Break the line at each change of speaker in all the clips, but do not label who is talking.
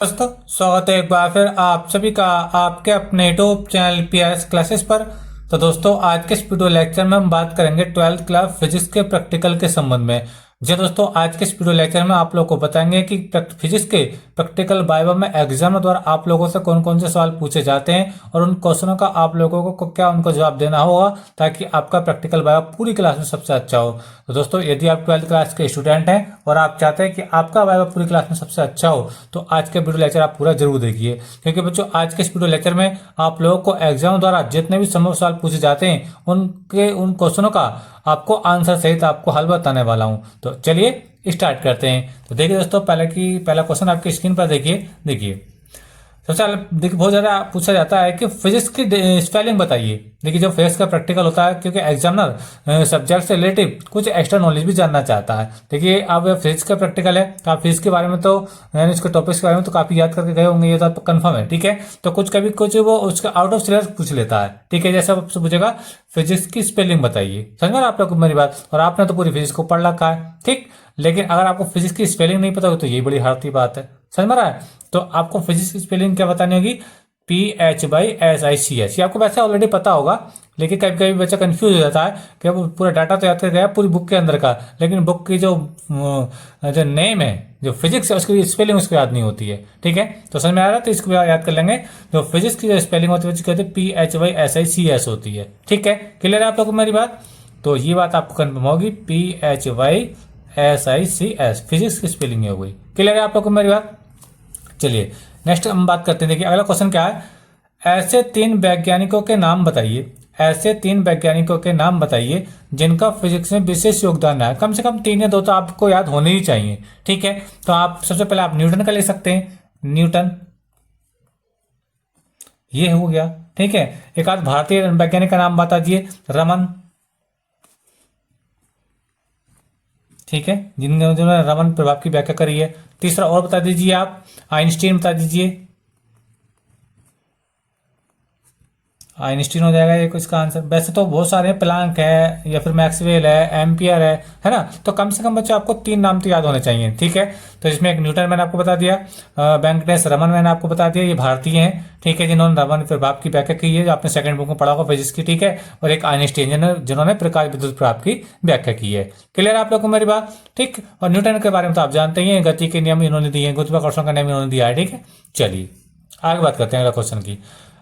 दोस्तों स्वागत है एक बार फिर आप सभी का आपके अपने यूट्यूब चैनल पीआरएस क्लासेस पर। तो दोस्तों आज के इस वीडियो लेक्चर में हम बात करेंगे 12th क्लास फिजिक्स के प्रैक्टिकल के संबंध में। जी दोस्तों आज के इस वीडियो लेक्चर में आप लोगों को बताएंगे कि फिजिक्स के प्रैक्टिकल वाइवा में एग्जाम द्वारा आप लोगों से कौन कौन से सवाल पूछे जाते हैं और उन क्वेश्चनों का आप लोगों को क्या उनको जवाब देना होगा ताकि आपका प्रैक्टिकल वाइवा पूरी क्लास में सबसे अच्छा हो। तो दोस्तों यदि आप 12th क्लास के स्टूडेंट हैं और आप चाहते हैं कि आपका वाइवा पूरी क्लास में सबसे अच्छा हो तो आज के वीडियो लेक्चर आप पूरा जरूर देखिए, क्योंकि बच्चों आज के इस वीडियो लेक्चर में आप लोगों को एग्जाम द्वारा जितने भी संभव सवाल पूछे जाते हैं उन क्वेश्चनों का आपको आंसर सहित आपको हल बताने वाला हूं। तो चलिए स्टार्ट करते हैं। तो देखिए दोस्तों पहला क्वेश्चन आपकी स्क्रीन पर देखिए सबसे देखिए बहुत ज्यादा पूछा जाता है कि फिजिक्स की स्पेलिंग बताइए। देखिए जब फिजिक्स का प्रैक्टिकल होता है क्योंकि एग्जामिनर सब्जेक्ट से रिलेटिव कुछ एक्स्ट्रा नॉलेज भी जानना चाहता है। देखिए अब फिजिक्स का प्रैक्टिकल है तो आप फिजिक्स के बारे में तो यानी इसके टॉपिक्स के बारे में तो काफी याद करके गए होंगे, ये तो आपको कंफर्म है। ठीक है, तो कुछ वो उसका आउट ऑफ सिलेबस पूछ लेता है। ठीक है, जैसे आपसे पूछेगा फिजिक्स की स्पेलिंग बताइए, समझ में आप लोग मेरी बात, और आपने तो पूरी फिजिक्स को पढ़ रखा है। ठीक, लेकिन अगर आपको फिजिक्स की स्पेलिंग नहीं पता हो तो ये बड़ी हार्ड की बात है, समझ में रहा है। तो आपको फिजिक्स की स्पेलिंग क्या बतानी होगी, PHYSICS। ये आपको वैसे ऑलरेडी पता होगा, लेकिन कभी कभी बच्चा कंफ्यूज हो जाता है कि वो पूरा डाटा तो याद कर गया पूरी बुक के अंदर का, लेकिन बुक की जो नेम है जो फिजिक्स है उसकी स्पेलिंग उसको याद नहीं होती है। ठीक है, तो समझ में आ रहा है, तो इसको याद कर लेंगे। जो फिजिक्स की जो स्पेलिंग होती है कहते हैं PHYSICS होती है। ठीक है, क्लियर है आप लोगों को मेरी बात। तो ये बात आपको कन्फर्म होगी, PHYSICS फिजिक्स की स्पेलिंग हो गई। क्लियर है आप लोगों को मेरी बात। चलिए नेक्स्ट हम बात करते हैं। देखिए अगला क्वेश्चन क्या है, ऐसे तीन वैज्ञानिकों के नाम बताइए, ऐसे तीन वैज्ञानिकों के नाम बताइए जिनका फिजिक्स में विशेष योगदान है। कम से कम 3 या 2 तो आपको याद होने ही चाहिए। ठीक है, तो आप सबसे पहले आप न्यूटन का ले सकते हैं, न्यूटन ये हो गया। ठीक है, एक आध भारतीय वैज्ञानिक का नाम बता दिए, रमन। ठीक है, जिन्होंने रमन प्रभाव की व्याख्या करी है। तीसरा और बता दीजिए आप, आइंस्टीन बता दीजिए, आइंस्टीन हो जाएगा एक इसका आंसर। वैसे तो बहुत सारे हैं, प्लांक है या फिर मैक्सवेल है, एम्पियर है ना। तो कम से कम बच्चों आपको 3 नाम तो याद होने चाहिए। ठीक है, तो इसमें एक न्यूटन मैंने आपको बता दिया, वेंकटेश रमन मैंने आपको बता दिया, ये भारतीय हैं। ठीक है, जिन्होंने रमन प्रभाव की व्याख्या की है, जो आपने सेकंड बुक में पढ़ा होगा फिजिक्स की। ठीक है, और एक आइंस्टीन जिन्होंने प्रकाश विद्युत प्रभाव की व्याख्या की है। क्लियर आप लोग को मेरी बात। ठीक, और न्यूटन के बारे में तो आप जानते ही हैं, गति के नियम इन्होंने दिए हैं, गुरुत्वाकर्षण का नियम इन्होंने दिया है। ठीक है, चलिए आगे बात करते हैं अगला क्वेश्चन की।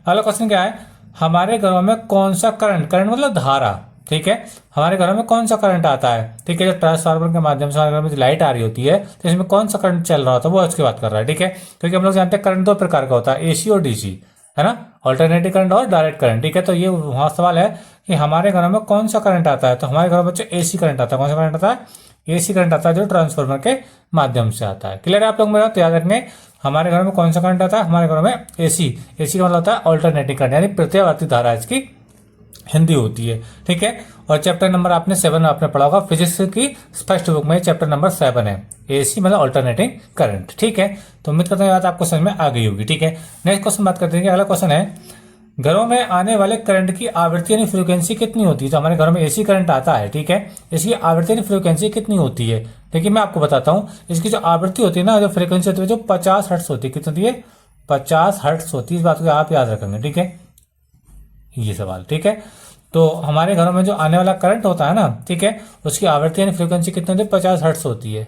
अगला क्वेश्चन क्या है, हमारे घरों में कौन सा करंट, करंट मतलब धारा। ठीक है, हमारे घरों में कौन सा करंट आता है। ठीक है, जब ट्रांसफार्मर के माध्यम से हमारे घर में लाइट आ रही होती है तो इसमें कौन सा करंट चल रहा होता है, वो उसकी बात कर रहा है। ठीक है, क्योंकि हम लोग जानते हैं करंट 2 प्रकार का होता है, AC और DC, है ना, ऑल्टरनेटिव करंट और डायरेक्ट करंट। ठीक है, तो ये वहां सवाल है कि हमारे घरों में कौन सा करंट आता है। तो हमारे घरों में बच्चों AC करंट आता है। कौन सा करंट आता है, AC करंट आता है, जो ट्रांसफार्मर के माध्यम से आता है। क्लियर है आप लोग मेरा, तो याद रखने हमारे घर में कौन सा करंट आता है, हमारे घरों में AC का मतलब होता है ऑल्टरनेटिव करंट, यानी प्रत्यावर्ती धारा इसकी हिंदी होती है। ठीक है, और चैप्टर नंबर आपने 7 आपने पढ़ा होगा फिजिक्स की फर्स्ट बुक में, चैप्टर नंबर 7 है, AC मतलब ऑल्टरनेटिंग करंट। ठीक है, तो उम्मीद करते हैं बात आपको समझ में आ गई होगी। ठीक है, नेक्स्ट क्वेश्चन बात करते हैं। अगला क्वेश्चन है, घरों में आने वाले करंट की आवृत्ति यानी फ्रीक्वेंसी कितनी होती है। तो हमारे घरों में AC करंट आता है। ठीक है, इसकी आवृत्ति यानी फ्रीक्वेंसी कितनी होती है। देखिए मैं आपको बताता हूँ, इसकी जो आवृत्ति होती है ना, जो फ्रीक्वेंसी होती है, जो 50 हर्ट्ज होती है। कितनी होती है, 50 हर्ट्ज होती है। इस बात को आप याद रखेंगे। ठीक है, ये सवाल। ठीक है, तो हमारे घरों में जो आने वाला करंट होता है ना, ठीक है, उसकी आवृत्ति यानी फ्रीक्वेंसी कितनी होती है, 50 हर्ट्ज होती है।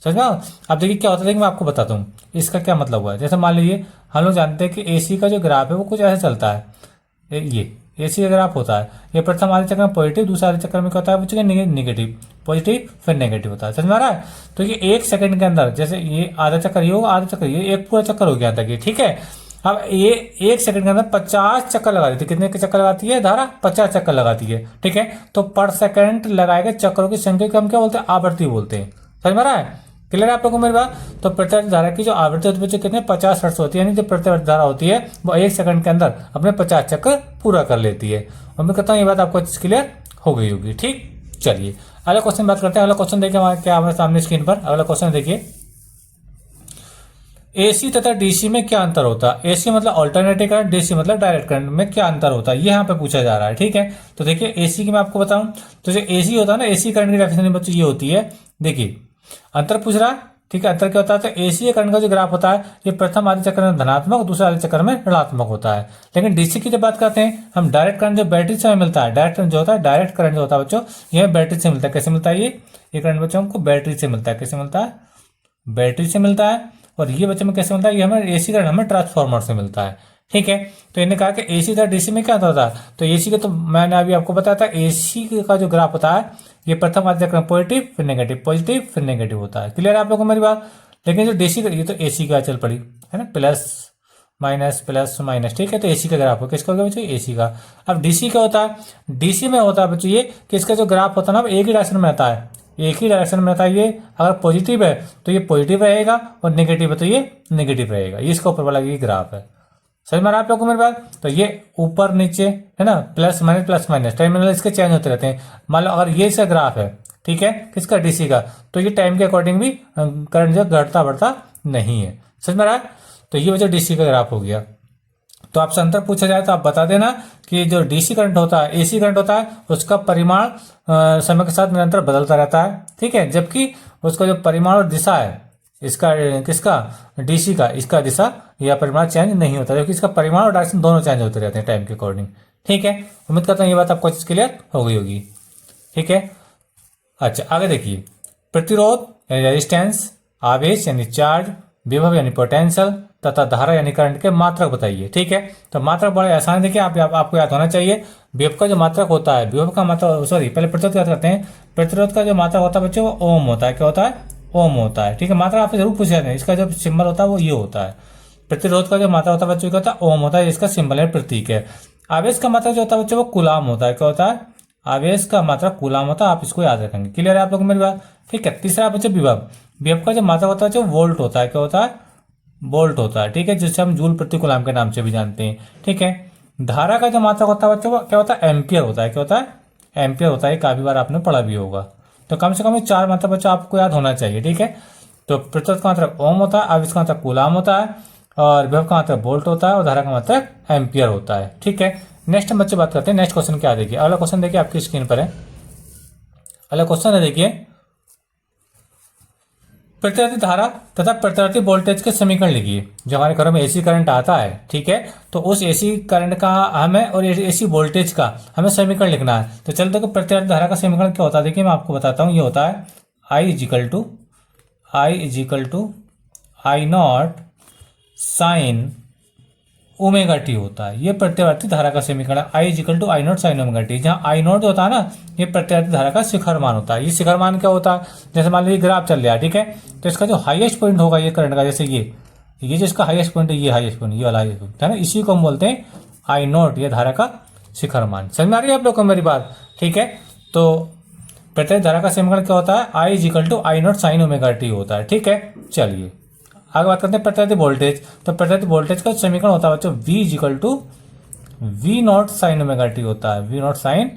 समझ में। अब देखिए क्या होता है, मैं आपको बताता हूँ इसका क्या मतलब हुआ है। जैसे मान लीजिए हम लोग जानते हैं कि AC का जो ग्राफ है वो कुछ ऐसे चलता है, ये AC का ग्राफ होता है, ये प्रथम आधे चक्र में पॉजिटिव, दूसरे आधे चक्र में क्या होता है, वो नेगेटिव, पॉजिटिव फिर नेगेटिव होता है। समझ में आ रहा है। तो ये 1 सेकंड के अंदर, जैसे ये आधा चक्कर ये होगा, आधा चक्कर ये, एक पूरा चक्कर हो गया था ये। ठीक है, अब ये 1 सेकंड के अंदर 50 चक्कर लगाती है। कितने के चक्कर लगाती है धारा, 50 चक्कर लगाती है। ठीक है, तो पर सेकंड लगाए गए चक्करों की संख्या को हम क्या बोलते हैं, आवृत्ति बोलते हैं। समझ में आ रहा है, क्लियर है आप लोगों को मेरी बात। तो प्रत्यावर्ती धारा की जो आवृत्ति होती है कितने, 50 हर्ट्ज होती है, यानी जो प्रत्यावर्ती धारा होती है वो 1 सेकंड के अंदर अपने 50 चक्कर पूरा कर लेती है। और मैं कहता हूँ ये बात आपको क्लियर हो गई होगी। ठीक, चलिए अगला क्वेश्चन बात करते हैं। अगला क्वेश्चन देखिए हमारे क्या हमारे सामने स्क्रीन पर। अगला क्वेश्चन देखिए, AC तथा DC में क्या अंतर होता है। AC मतलब ऑल्टरनेटिव करंट, DC मतलब डायरेक्ट करंट में क्या अंतर होता है, ये यहाँ पे पूछा जा रहा है। ठीक है, तो देखिए AC की मैं आपको बताऊं तो जो AC होता है ना, AC करंट की डेफिनेशन बच्चों ये होती है। देखिए अंतर पूछ रहा है ठीक है। अंतर क्या होता है, तो एसी करंट का जो ग्राफ होता है ये प्रथम आधे चक्र में धनात्मक, दूसरे आधे चक्र में ऋणात्मक होता है। लेकिन डीसी की जब बात करते हैं हम, डायरेक्ट करंट जो बैटरी से मिलता है, डायरेक्ट करंट जो होता है, डायरेक्ट करंट जो होता है बच्चों, यह बैटरी से मिलता है। कैसे मिलता है ये करंट बच्चों हमको बैटरी से मिलता है। कैसे मिलता है, बैटरी से मिलता है। और ये बच्चों में कैसे मिलता है, ये हमें एसी करंट हमें ट्रांसफार्मर से मिलता है। ठीक है। तो इन्हें कहा कि एसी था डीसी में क्या होता था, तो एसी का तो मैंने अभी आपको बताया था, एसी का जो ग्राफ होता है ये प्रथम आधे चक्र में पॉजिटिव फिर नेगेटिव, पॉजिटिव फिर नेगेटिव होता है। क्लियर है आप लोगों को मेरी बात। लेकिन जो डीसी का, ये तो एसी का चल पड़ी है ना, प्लस माइनस, ठीक है। तो एसी का ग्राफ हो, किसका होगा बच्चों, एसी का। अब डीसी क्या होता है, डीसी में होता है बच्चों ये कि इसका जो ग्राफ होता है ना एक ही डायरेक्शन में आता है, एक ही डायरेक्शन में आता है। ये अगर पॉजिटिव है तो ये पॉजिटिव रहेगा और नेगेटिव है तो ये नेगेटिव रहेगा। ये इसका ऊपर वाला ये ग्राफ है। समझ में आ रहा है आप लोगों को मेरी बात। तो ये ऊपर नीचे है ना, प्लस माइनस टर्मिनल इसके चेंज होते रहते हैं। मान लो अगर ये इसका ग्राफ है, ठीक है, किसका, डीसी का, तो ये टाइम के अकॉर्डिंग भी करंट जो घटता बढ़ता नहीं है। समझ में आ रहा है। तो ये वजह डीसी का ग्राफ हो गया। तो आपसे अंतर पूछा जाए तो आप बता देना कि जो डीसी करंट होता है, एसी करंट होता है, उसका परिमाण समय के साथ निरंतर बदलता रहता है। ठीक है। जबकि उसका जो परिमाण और दिशा है, इसका किसका, डीसी का, इसका दिशा या परिमाण चेंज नहीं होता, क्योंकि इसका परिमाण और डायरेक्शन दोनों चेंज होते रहते हैं टाइम के अकॉर्डिंग। ठीक है। उम्मीद करता हूँ ये बात आपको अच्छी क्लियर हो गई होगी। ठीक है। अच्छा आगे देखिए, प्रतिरोध यानी रेजिस्टेंस, आवेश यानी चार्ज, विभव यानी पोटेंशियल तथा धारा यानी करंट के मात्रक बताइए। ठीक है। तो मात्रक बड़े आसान है। देखिए आपको याद होना चाहिए, विभव का जो मात्रक होता है, विभव का मात्रक, सॉरी पहले प्रतिरोध याद करते हैं। प्रतिरोध का जो मात्रक होता है बच्चों वो ओम होता है। क्या होता है, ओम होता है। ठीक है। मात्रा आपसे जरूर पूछा जाता है, इसका जो सिंबल होता है वो ये होता है। प्रतिरोध का जो मात्रा होता है बच्चों क्या होता है, ओम होता है, इसका सिंबल है, प्रतीक है। आवेश का मात्रक जो होता है बच्चों वो कूलाम होता है। क्या होता है, आवेश का मात्रक कूलाम होता है। आप इसको याद रखेंगे। क्लियर है आप लोगों को मेरी बात। ठीक है। तीसरा बच्चों विभव, विभव का जो मात्रक होता है जो वोल्ट होता है। क्या होता है, वोल्ट होता है। ठीक है। जिससे हम जूल प्रति कूलाम के नाम से भी जानते हैं। ठीक है। धारा का जो मात्रक होता है बच्चों वो क्या होता है, एम्पियर होता है। क्या होता है, एम्पियर होता है। काफी बार आपने पढ़ा भी होगा। तो कम से कम 4 मात्रक बच्चों आपको याद होना चाहिए। ठीक है। तो प्रतिरोध का मात्रक ओम होता है, आवेश का मात्रक कूलाम होता है, और विभव का मात्रक वोल्ट होता है, और धारा का मात्रक एम्पियर होता है। ठीक है। नेक्स्ट हम बच्चे बात करते हैं, नेक्स्ट क्वेश्चन क्या देखिए। अगला क्वेश्चन देखिए आपकी स्क्रीन पर है। अगला क्वेश्चन है देखिए, प्रतिवर्ती धारा तथा प्रतिवर्ती वोल्टेज के समीकरण लिखिए। जो हमारे घरों में एसी करंट आता है, ठीक है, तो उस एसी करंट का हमें और एसी वोल्टेज का हमें समीकरण लिखना है। तो चलो देखो, प्रतिवर्ती धारा का समीकरण क्या होता है, देखिए मैं आपको बताता हूँ। ये होता है I equal to I naught sine omega t होता है। ये प्रत्यावर्ती धारा का समीकरण है, I equal to I naught sine omega t. जहाँ आई नॉट होता है ना, ये प्रत्यावर्ती धारा का शिखर मान होता है। ये शिखर मान क्या होता है, जैसे मान लीजिए ग्राफ चल रहा है, ठीक है, तो इसका जो हाईएस्ट पॉइंट होगा ये करंट का, जैसे ये जो इसका हाईएस्ट पॉइंट है, ये हाईएस्ट पॉइंट, ये वाला हाईएस्ट पॉइंट है ना, इसी को हम बोलते हैं आई नॉट, ये धारा का शिखर मान। समझ में आ रही है आप लोग को मेरी बात। ठीक है। तो प्रत्येक धारा का समीकरण क्या होता है, I equal to I naught sine omega t होता है। ठीक है। चलिए आगे बात करते हैं प्रत्येक वोल्टेज। तो प्रत्येक वोल्टेज का समीकरण होता है बच्चों V equal to V naught sine omega t होता है, V naught sine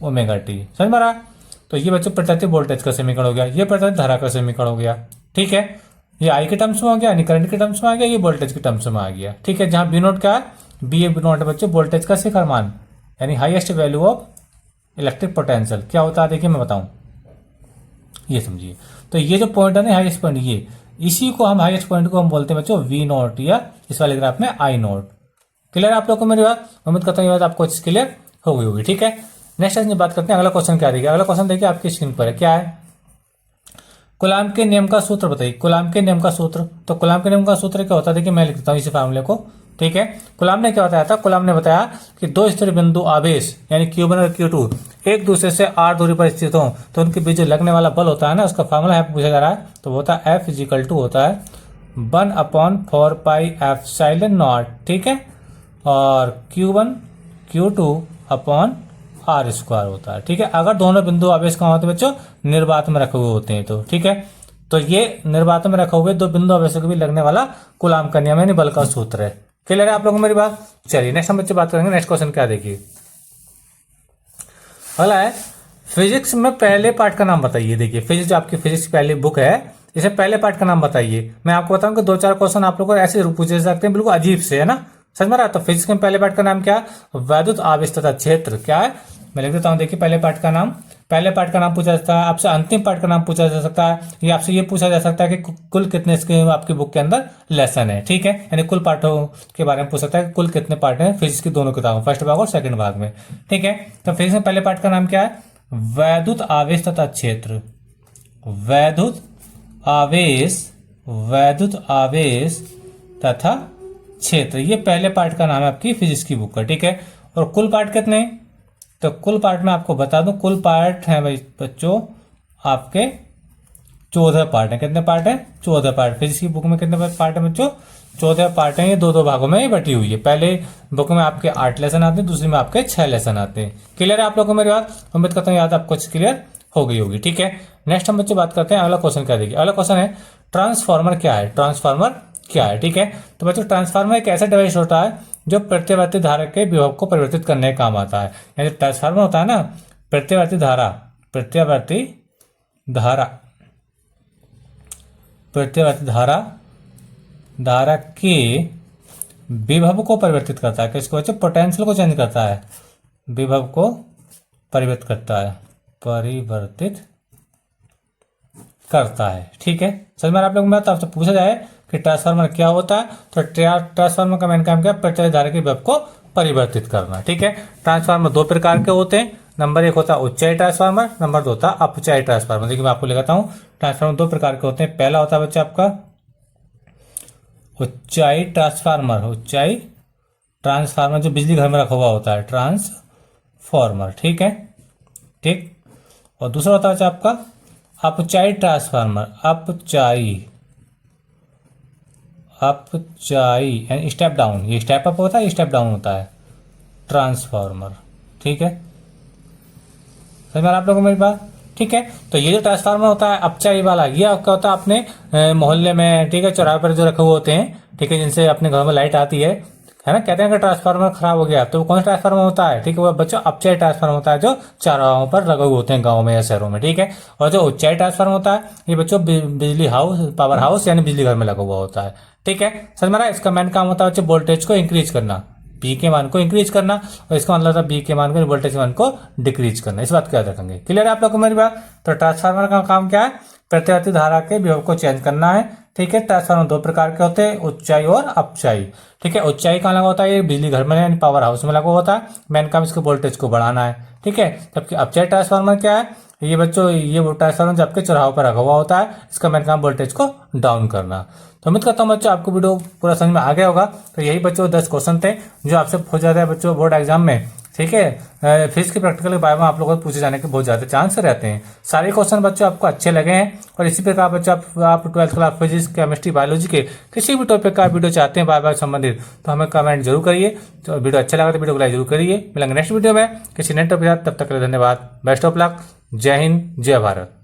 omega t. समझ में आ रहा है। तो ये बच्चों प्रत्येक वोल्टेज का समीकरण हो गया, ये प्रत्येक धारा का समीकरण हो गया। ठीक है। ये आई के टर्म्स में हो गया, यानी करंट के टर्म्स में आ गया, ये वोल्टेज के टर्म्स में आ गया। ठीक है। जहाँ बी नोट क्या है, बी नोट है बच्चों वोल्टेज का शिखर मान, यानी highest value of electric potential. क्या होता है देखिए मैं बताऊं, ये समझिए। तो ये जो पॉइंट है ना, हाईएस्ट पॉइंट, ये इसी को हम हाईएस्ट पॉइंट को हम बोलते हैं बच्चों वी नॉट, या इस वाले ग्राफ में आई नॉट। क्लियर आप लोग को मेरी बात। उम्मीद करता हूँ ये बात आपको क्लियर हो गई होगी। ठीक है। नेक्स्ट आज बात करते हैं, अगला क्वेश्चन क्या देखिए। अगला क्वेश्चन देखिए आपकी स्क्रीन पर है, क्या है, कूलाम के नियम का सूत्र बताइए। कूलाम के नियम का सूत्र, तो कूलाम के नियम का सूत्र क्या होता है, देखिए मैं लिख देता हूँ इसी फार्मूले को। ठीक है। कूलाम ने क्या बताया था, कूलाम ने बताया कि दो स्थिर बिंदु आवेश यानी Q1 और Q2 एक दूसरे से r दूरी पर स्थित हो तो उनके बीच जो लगने वाला बल होता है ना, उसका फार्मूला यहाँ पे पूछा जा रहा है। तो वो होता है F इजिकल टू होता है 1/4πε0। ठीक है। और Q1 Q2 upon r square होता है। ठीक है। अगर दोनों बिंदु आवेश कहाँ होते हैं बच्चों, निर्वात में रखे हुए होते हैं तो। ठीक है। तो ये निर्वात में रखे हुए दो बिंदु आवेशों को भी लगने वाला कूलाम का नियम यानी बल का सूत्र है। क्लियर है आप लोगों को मेरी बात। चलिए नेक्स्ट हम बच्चे बात करेंगे। नेक्स्ट क्वेश्चन क्या देखिए, अगला है फिजिक्स में पहले पार्ट का नाम बताइए। देखिए फिजिक्स, जो आपकी फिजिक्स की पहली बुक है, इसे पहले पार्ट का नाम बताइए। मैं आपको बताऊं कि 2-4 क्वेश्चन आप लोग को ऐसे पूछे जा सकते हैं, बिल्कुल अजीब से, है ना, समझ में आ रहा है। तो फिजिक्स में पहले पार्ट का नाम क्या है, वैद्युत आवेश तथा क्षेत्र। क्या है, मैं लिख देता हूं, देखिए पहले पार्ट का नाम पहले पार्ट का नाम पूछा जा सकता है, आपसे अंतिम पार्ट का नाम पूछा जा सकता है, या आपसे ये पूछा जा सकता है कि कुल कितने इसके आपकी बुक के अंदर लेसन है। ठीक है, यानी कुल पार्टों के बारे में पूछ सकता है कि कुल कितने पार्ट हैं फिजिक्स की दोनों किताबों, फर्स्ट भाग और सेकंड भाग में। ठीक है, तो फिजिक्स में पहले पार्ट का नाम क्या है? वैद्युत आवेश तथा क्षेत्र। वैद्युत आवेश, वैद्युत आवेश तथा क्षेत्र, ये पहले पार्ट का नाम है आपकी फिजिक्स की बुक का। ठीक है, और कुल पार्ट कितने? तो कुल पार्ट में आपको बता दूं, कुल पार्ट है भाई बच्चों आपके 14 पार्ट है। कितने पार्ट है? 14 पार्ट। फिजिक्स की बुक में कितने पार्ट है बच्चों? 14 पार्ट है। ये दो दो भागों में बटी हुई है। पहले बुक में आपके 8 लेसन आते हैं, दूसरी में आपके 6 लेसन आते हैं। क्लियर है आप लोगों को मेरी बात? उम्मीद करता हूँ याद आपको क्लियर हो गई होगी। ठीक है, नेक्स्ट हम बच्चे बात करते हैं, अगला क्वेश्चन क्या देखिए। अगला क्वेश्चन है ट्रांसफार्मर क्या है? ट्रांसफार्मर क्या है? ठीक है, तो बच्चों ट्रांसफार्मर एक ऐसा डिवाइस होता है जो प्रत्यावर्ती धारा के विभव को परिवर्तित करने का काम आता है। यानी ट्रांसफार्मर होता है ना, प्रत्यावर्ती धारा, प्रत्यावर्ती धारा, प्रत्यावर्ती धारा, धारा के विभव को परिवर्तित करता है। किसको बच्चों? पोटेंशियल को चेंज करता है, विभव को परिवर्तित करता है, परिवर्तित करता है। ठीक है, समझ में आप लोगों में आपसे पूछा जाए कि ट्रांसफार्मर क्या होता है, तो ट्रांसफार्मर का मेन काम क्या है? प्रत्यावर्ती धारा के विभव को परिवर्तित करना। ठीक है, ट्रांसफार्मर दो प्रकार के होते हैं। नंबर 1 होता है उच्चाई ट्रांसफार्मर, नंबर 2 होता है अपचाई ट्रांसफार्मर। देखिए मैं आपको लिखाता हूँ, ट्रांसफार्मर दो प्रकार के होते हैं। पहला होता है बच्चा आपका उच्चाई ट्रांसफार्मर, उच्चाई ट्रांसफार्मर जो बिजली घर में रखा हुआ होता है, ट्रांसफार्मर। ठीक है, ठीक। और दूसरा होता है बच्चा आपका अपचाई ट्रांसफार्मर, अपचाई, अपचाई यानी स्टेप डाउन। ये स्टेप अप होता है, ये स्टेप डाउन होता है ट्रांसफार्मर। ठीक है, समझ में आप लोगों को मेरी बात? ठीक है, तो ये जो ट्रांसफार्मर होता है अपचाई वाला, ये आपका होता है अपने मोहल्ले में, ठीक है, चौराहे पर जो रखे हुए होते हैं, ठीक है, जिनसे अपने घर में लाइट आती है ना। कहते हैं कि ट्रांसफार्मर खराब हो गया, तो कौन सा ट्रांसफार्मर होता है? ठीक है, वो बच्चों अपचाई ट्रांसफार्मर होता है जो चौराहों पर लगे हुए होते हैं गाँव में या शहरों में। ठीक है, और जो उच्चाई ट्रांसफार्मर होता है ये बच्चों बिजली हाउस, पावर हाउस यानी बिजली घर में लगा हुआ होता है। ठीक है, समझ में आ रहा है? इसका मेन काम होता है बच्चों वोल्टेज को इंक्रीज करना, बी के मान को इंक्रीज करना, और इसका मतलब था बी के मान को, वोल्टेज के मान को डिक्रीज करना। इस बात को याद रखेंगे। क्लियर है आप लोग को मेरी बात? तो ट्रांसफार्मर का काम क्या है? प्रत्यावर्ती धारा के विभव को चेंज करना है। ठीक है, ट्रांसफार्मर दो प्रकार के होते हैं, उच्चाई और अपचाई। ठीक है, उच्चाई कहाँ लगा होता है? ये बिजली घर में यानी पावर हाउस में लगा होता है। मेन काम इसके वोल्टेज को बढ़ाना है। ठीक है, जबकि अपचाई ट्रांसफार्मर क्या है? ये बच्चों ये वो ट्रांसफार्मर जो आपके चौराहों पर रखा हुआ होता है, इसका मेन काम वोल्टेज को डाउन करना। तो उम्मीद करता हूँ बच्चों आपको वीडियो पूरा समझ में आ गया होगा। तो यही बच्चों 10 क्वेश्चन थे जो आपसे पूछा जाता है बच्चों बोर्ड एग्जाम में। ठीक है, फिजिक्स के प्रैक्टिकल के बारे में आप लोगों को पूछे जाने के बहुत ज़्यादा चांस रहते हैं। सारे क्वेश्चन बच्चों आपको अच्छे लगे हैं, और इसी प्रकार बच्चों आप 12th class physics, chemistry, biology के किसी भी टॉपिक का वीडियो चाहते हैं बार संबंधित, तो हमें कमेंट जरूर करिए। तो वीडियो अच्छा लगा तो वीडियो को लाइक जरूर करिए। मिलेंगे नेक्स्ट वीडियो में किसी नए टॉपिक के साथ, तब तक के लिए धन्यवाद। Best of luck. जय हिंद, जय भारत।